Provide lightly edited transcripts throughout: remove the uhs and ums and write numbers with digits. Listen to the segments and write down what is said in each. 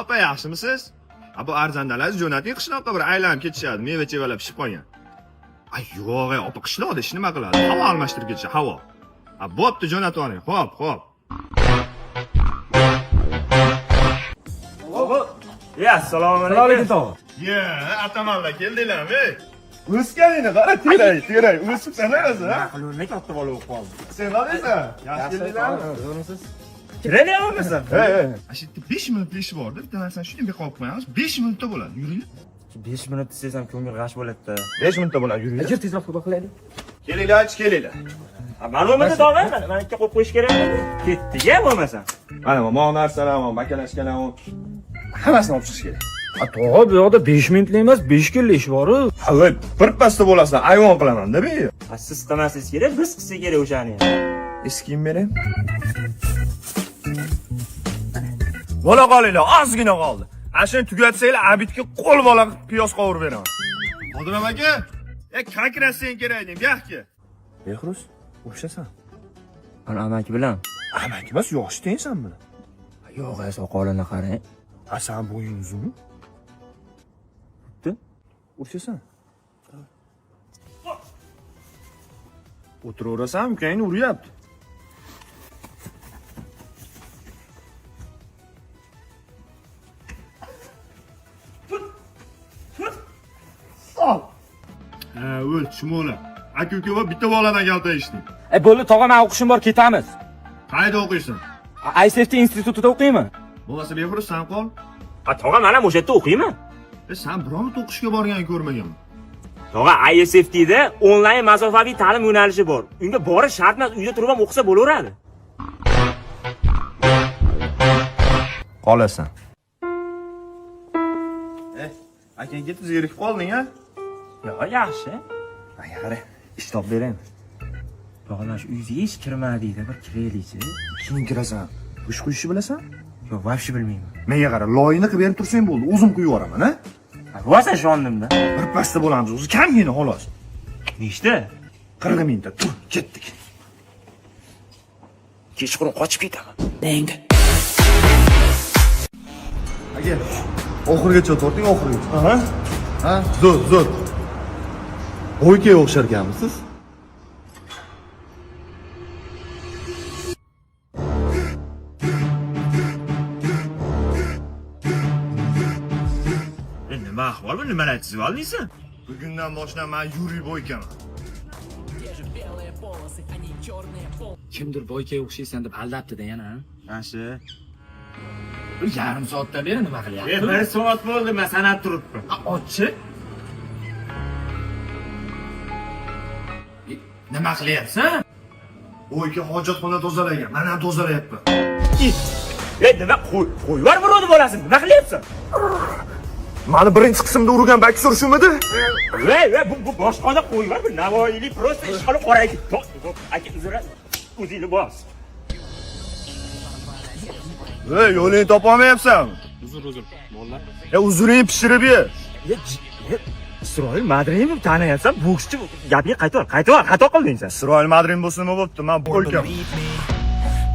Opa, yaxshimisiz? Bu arzandalarni jo'nating qishloqqa bir aylanib ketishadi, meva-chevalar pishib qolgan. Ay, yo'q, opa, qishloqda ish nima qiladi? Havo almashtirib ketishadi, havo. Bo'pti, jo'natib oling. Xo'p. Ya, assalomu alaykum tog'a. Ye, atamanlar keldinglarmi? O'sganingni qara, teray, o'sibsan o'zi, ha? Qulunni katta bola bo'lib qoldi. Sen nima? Yaxshi keldinglarmi? To'g'risiz? Kirayapmisan? Shu yerda 5 minut ish bor-da, bitta narsani shunday qolib qo'yamiz. 5 minutda bo'ladi, yuringlar. 5 minut desam ham ko'ngil g'ash bo'ladi-da. 5 minutda bo'ladi, yuringlar. Ajir tezroq futbol qilaylik. Kelinglar. Mana bo'lmasa tog'a, mana ikki qo'yib qo'yish kerak edi. Ketdi-ya bo'lmasa. Mana bu narsalar, makalashkalar, hammasini olib chiqish kerak. Tog'a, bu yoqda 5 minutlik emas, 5 kunlik ish bor-ku. Ha, voy, birpasda bo'lasizlar, ayvon qilaman-da bu. Siz istamasangiz kerak, biz qilsa kerak o'shani. Eskiyim bering. Bo'la qolinglar, ozgina qoldi. Ashuni tugatsanglar, abitga qo'l bola piyoz qovurib beraman. Odam aka, konkrasen kerak edim, yaxki. Behruz, o'xshasan. Ana amaki bilan. Amaki emas, yosh tengsan buni. Yo'q, soqolini qarang. San bo'ying uzunmi? O'xshasan. O'tiraverasan, ukangni uryapti. O'l, chimo'la. Aka-uka va bitta boladan galdayishdi. Bo'ldi, tog'a, men o'qishim bor, ketamiz. Qayerda o'qiysan? ISFT institutida o'qiyman. Bo'lmasa Behruz san qol. Tog'a, mana o'sha yerda o'qiyman. Sen bironta o'qishga borganini ko'rmaganman. Tog'a, ISFT da onlayn masofaviy ta'lim yo'nalishi bor. Unga borish shart emas, uyda turib ham o'qisa bo'laveradi. Qolasan. Akang ketib zerikib qolding-a? Yo'q, yaxshi. Aka qara, ish topib beraymi? Tog'a, mana shu uyga hech kirmadingda, bir kiraylik-chi. Keyin kirasan. Ish qo'yishni bilasan? Yo'q, vobshe bilmayman. Menga qara, loyini qilib berib tursang bo'ldi, o'zim quyib yuboraman, ha? Rosa ishondim-da. Birpasda bo'lamiz, o'zi kamgina xolos. Nechta? 40 mingta. Tur, ketdik. Kechqurun qochib ketaman. Aka, oxirigacha torting, oxirigacha. Ha, zo'r. Bo'ykaga o'xsharkanmisiz? Nima ahvol bu? Nimalar chizib oldingsan? Bugundan boshlab men Yuriy Bo'ykaman. Kimdir Bo'ykaga o'xshaysan deb aldabdi-da yana. Yaxshi. Bir yarim soatdan beri nima qilyapti? 1 soat bo'ldi, men sanab turibman. Ochchi. Nima qilyapsan? Bo'yka hojatxona tozalagan, men ham tozalayapman. Nima qo'yvar birovni bolasini, nima qilyapsan? Mani birinchi qismda urgan baksur shumidi? Bu boshqada qo'yvar, bu Navoiylik prosta ish qilib qoraydi. Aka, o'zingni bos. Yo'lingni topolmayapsanmi? Uzr, mollar. Uzuringni pishirib ye. Isroil Madrimov taniyapsan, bokschi gapiga qaytar, xato qilding sen. Isroil Madrim bo'lsa nima bo'pti? Men Bo'ykaman.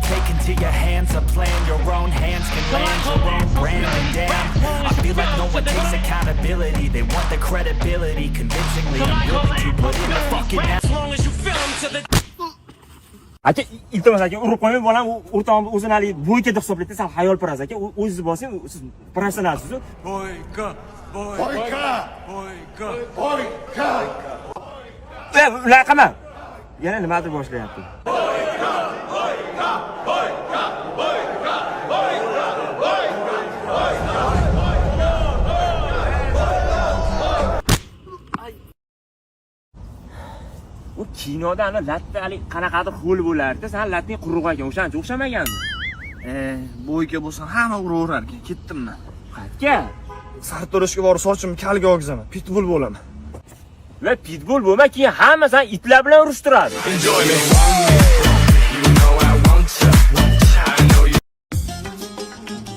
Take into your hands a plan, your own hands can land your own brand and damn, I feel like no one takes accountability, they want the credibility, convincingly I'm willing to put in the fucking ass. As long as you film to the Aka, iltimos aka, urib qo'ymay bolam o'rtog'im o'zini hali Bo'yka deb hisoblaydi, sal hayol paraz aka, o'zingiz bosing, siz professionalsiz. Bo'yka. Ular qama. Yana nimadir boshlayapti. U kinoda ana lattalik qanaqadir ho'l bo'lardi, sen latning quruq ekan, o'shancha o'xshamaganmi? Bo'yka bo'lsa hamma uraverar ekan, ketdim men. Qayerga? Sartaroshga borib sochimni kalga olgizaman, pitbull bo'laman. Va pitbull bo'lma, keyin hamma sen itlar bilan urushtiradi.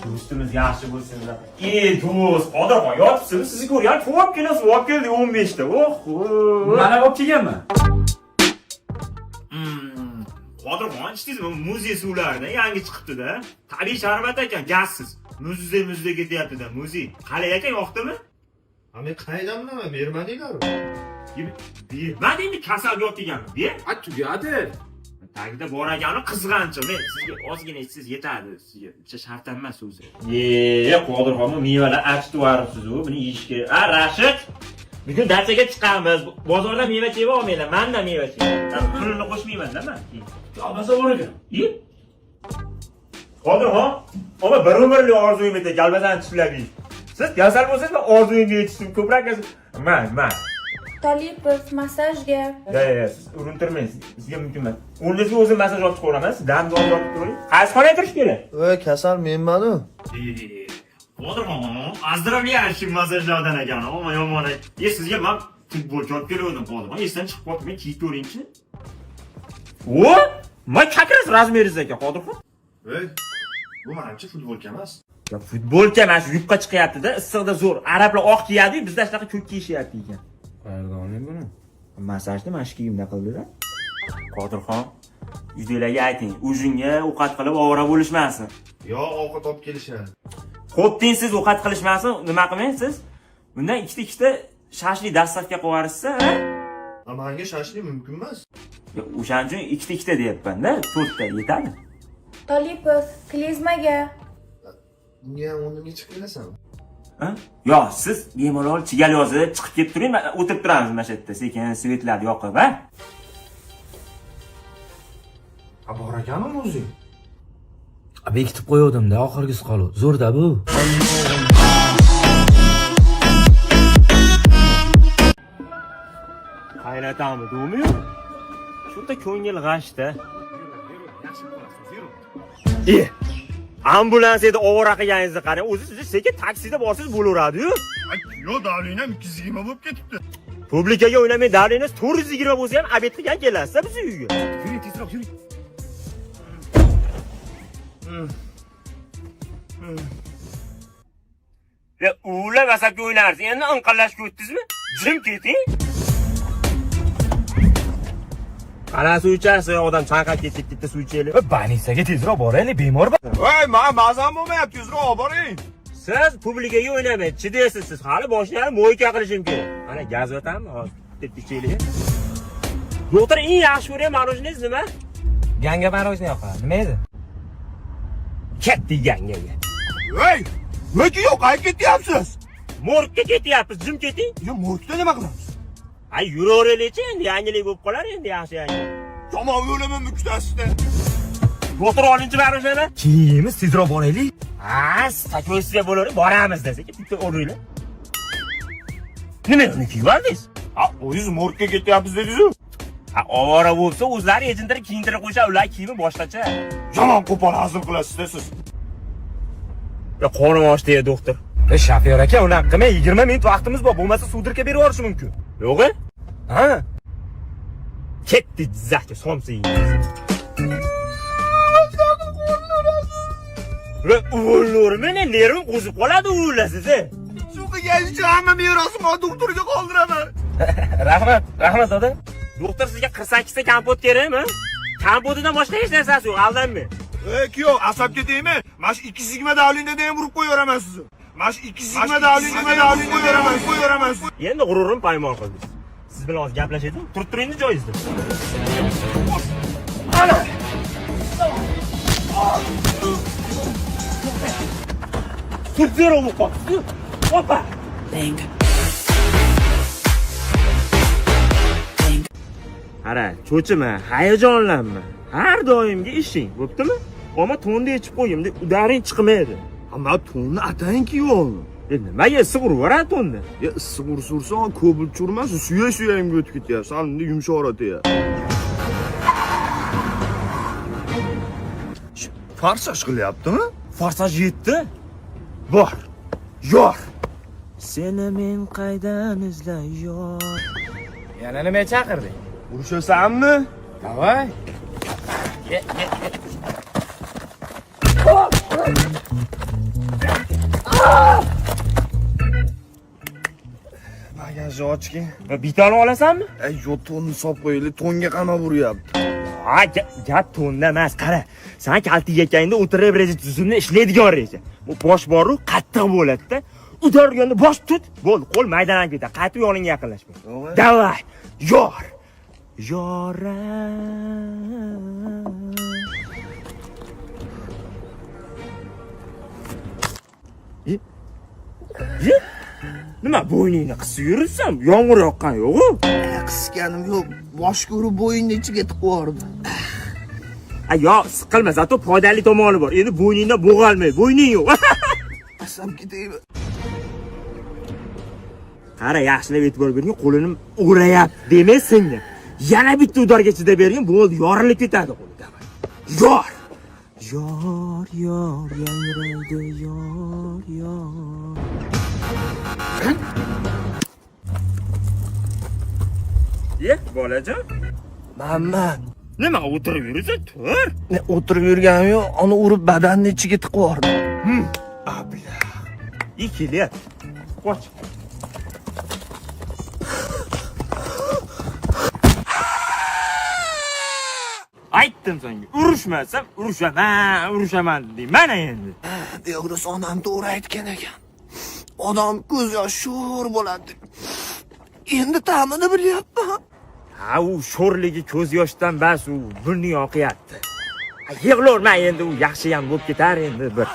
Do'stimiz yaxshi bo'lsinlar. Do'st, Qodirxon yotibsiz, sizni ko'rgan, ko'pgina olib keldi 15 ta. Mana olib kelganman. Qodirxon ichdingizmi? Muzey suvlaridan yangi chiqibdi-da. Tabiiy sharbat ekan, gazsiz. Muzday ketyapti-da, muzi. Qalay aka, yoqdimi? Men qaydan bilaman, bermadinglar-ku. Bermadi endi kasal yot deganmi? Ber. Ha, tugadi. Tagida bor ekani qizg'anchiq. Men sizga ozgina ichsiz yetadi. Sizga uncha shart emas o'zi. Qodirxon, mevalar achitib yuboribsiz-ku, buni yeyishga. Rashid, bugun dachaga chiqamiz. Bozorda meva cheva olmaylar, menda meva cheva. Pulini qo'shmayman-da men. Olmasa bor ekan. Qodirxon, ama bir umrli orzuyim edi, galbadan tishlab yeyib. Siz kasal bo'lsangiz, men orzuyimga yetishdim. Ko'proq man. Tolipov massajga. Ya, siz urintirmaysiz. Sizga mumkin emas. O'rningizga o'zim massaj olib chiqaman. Siz damni olib turing. Qaysi xonaga kirish kerak? Kasal menman-ku. Qodirxon, azdravляющий massajlardan ekan. Ama yomon. Sizga men futbolchi olib kelgandim, Qodirxon. Esdan chiqib qoldi. Men kiyib ko'ring-chi. Men kakras razmeringiz ekan, Qodirxon. Bu menimcha futbolka emas. Ya futbolka emas, yubqa chiqyapti-da, issiqda zo'r. Arablar oq kiyadi, bizda shunaqa ko'k kiyishyapti ekan. Qayerdan oling buni? Massajni mana shu kiyimda qildi-da. Qodirxon, uydagilarga ayting, o'zingga ovqat qilib ovora bo'lishmasin. Yo, ovqat olib kelishadi. Xo'p, siz ovqat qilishmasin, nima qilmaysiz? Bundan ikkita shashli dastavka qo'yarsiz, ha? Menga shashli mumkin emas. O'shaning uchun ikkita deyapman-da, 4 ta yetadi. Tolipov klizmaga. Bunga ham o'rniga chiqib kelasanmi? Yo, siz bemalol chigal yozib, chiqib ketib turing, o'tirib turamiz mana shu yerda, sekin svetlarni yoqib, ha? Bor ekanmi o'zing? Bekitib qo'ygandim-da, oxirgisi qoldi. Zo'rda bu. Qaynatammi, do'mi yo'q? Shunda ko'ngil g'ashda. Ambulans edi ovora qilganingizni qarang. O'zi siz sekin taksida borsiz bo'laveradi-yu. Yo, davlinam 220 bo'lib ketibdi. Publikaga o'ynamay davlingiz 420 bo'lsa ham obed qilgan kelasiz biz uyga. Yuring, tezroq yuring. Ya ular vasabga o'ynarsiz. Endi inqillashga o'tdingizmi? Jim keting. Qara suv ichasiz, odam chanqab ketdi suv ichaylik. Больницаga tezroq boraylik, bemor bor. Men mazam bo'lmayapti, tezroq olib boring. Siz publikaga o'ynamay, chidaysiz siz. Hali boshdan mo'yka qilishim kerak. Mana gaz o'tami? Hozir deb ichaylik. Doktor, eng yaxshi ko'rgan marojingiz nima? Ganga marojni yoqadi. Nima edi? Ketdi gangaga. Nega yo'q, qayerga ketyapsiz? Morgga ketyapmiz, jim keting. Yo, morgda nima qilamiz? Ay, yuraveraylik, endi yangilik bo'lib qolar, endi yaxshi yangilik. Tamom, o'laman muktasida. Doktor olinchi marojini? Kiyimiz tezroq boraylik. Stakoysiga bo'laverib boramiz desak, bitta o'ringlar. Nima uni kiyib oldingiz? O'zingiz morgga ketyapsiz dedingiz-ku. Ovora bo'lsa, o'zlari ejintirib kiyintirib qo'ysa, ular kiyimi boshqacha. Yomon qo'pol hazil qilasiz siz. Ya qo'nim ochdi, doktor. Shofyor aka, unaqa qilmay, 20 minut vaqtimiz bor, bo'lmasa sudurka berib yuborish mumkin. Yo'q-a? Ha? Ketdi jizzaxga somsa Ve uğurluğur mene lerim qo'zib qoladi uğurlasiz. Shu qilgan uchun hamma merosimni doktorga qoldiraman. Rahmat dada. Doktor sizga 48 ta kompot kerakmi? Kompotidan boshqa hech narsasi yo'q, aldanmang. Kuyov, asabga tegmang. Mana shu 2 sigma davlinda ham urib qo'yaveraman sizni. Mana shu 2 sigma davlinda qo'yaveraman. Endi g'ururim paymon qildingiz. Siz bilan hozir gaplashaylik. Turib turingni joyingizda. Ana! Zero bu qopdi. Opa! Qara, cho'chima, hayajonlanma. Har doimgi ishing, bo'ptimi? Ama to'nni yechib qo'yim, udaring chiqmaydi. Ammo to'nni atayin kiyib oldim. Nimaga issiq urib to'nni? Issiq ursan, ko'p churmas, suya-suyayimga o'tib ketyapsan. Endi yumshoq ya. Farsaj qilyaptimi? Farsaj yetdi. Bor. Yor. Seni men qaydan izlay yor. Yana nima chaqirding? Urushasanmi? Davay. Bagajni ochgin. Bitani olasanmi? Yo, to'nni solib qo'yaylik, to'nga qamab uryapti. Gap to'nda emas, qara. Sen kaltiga ekaningda o'tirib reja tuzumni ishlaydigan reja. Bu bosh boru qattiq bo'ladi-da. Udarganda bosh tut, bo'ldi, qo'l maydonga ketadi. Qaytib yoningga yaqinlashma. Davay, yor. Yora. Nima bo'yningni qisib yuribsan? Yomg'ir yoqqan yo'q-ku? Qisganim yo'q. Boshga urib bo'yinni ichiga tiqib yubordim. Yo, siqilma, zato foydali tomoni bor. Endi bo'yningdan bo'g'almay, bo'yning yo'q. Asab ketaymi? Qara, yaxshilab e'tibor bering, qo'lini o'rayapti demaysinga. Yana bitta udarga chidab bergin, bo'ldi, yorilib ketadi qo'li. Yor. Yor, yor, yangraydi, yor, yor. Bolajon. Mamman. Nima o'tirib yuribsan? Tur. O'tirib yurganim yo'q, uni urib badanni ichiga tiqib yubordim. Abla. Ikkilyapti. Qoch. Aytdim senga, urushmasam, urushaman deyman mana endi. Beogrus onam to'g'ri aytgan ekan. Odam ko'z yosh sho'r bo'ladi. Endi ta'mini bilyapman. Ha, u sho'rligi ko'z yoshdan bas, u burni yoqyapti. Yig'lorma endi, u yaxshi ham bo'lib ketar endi bir.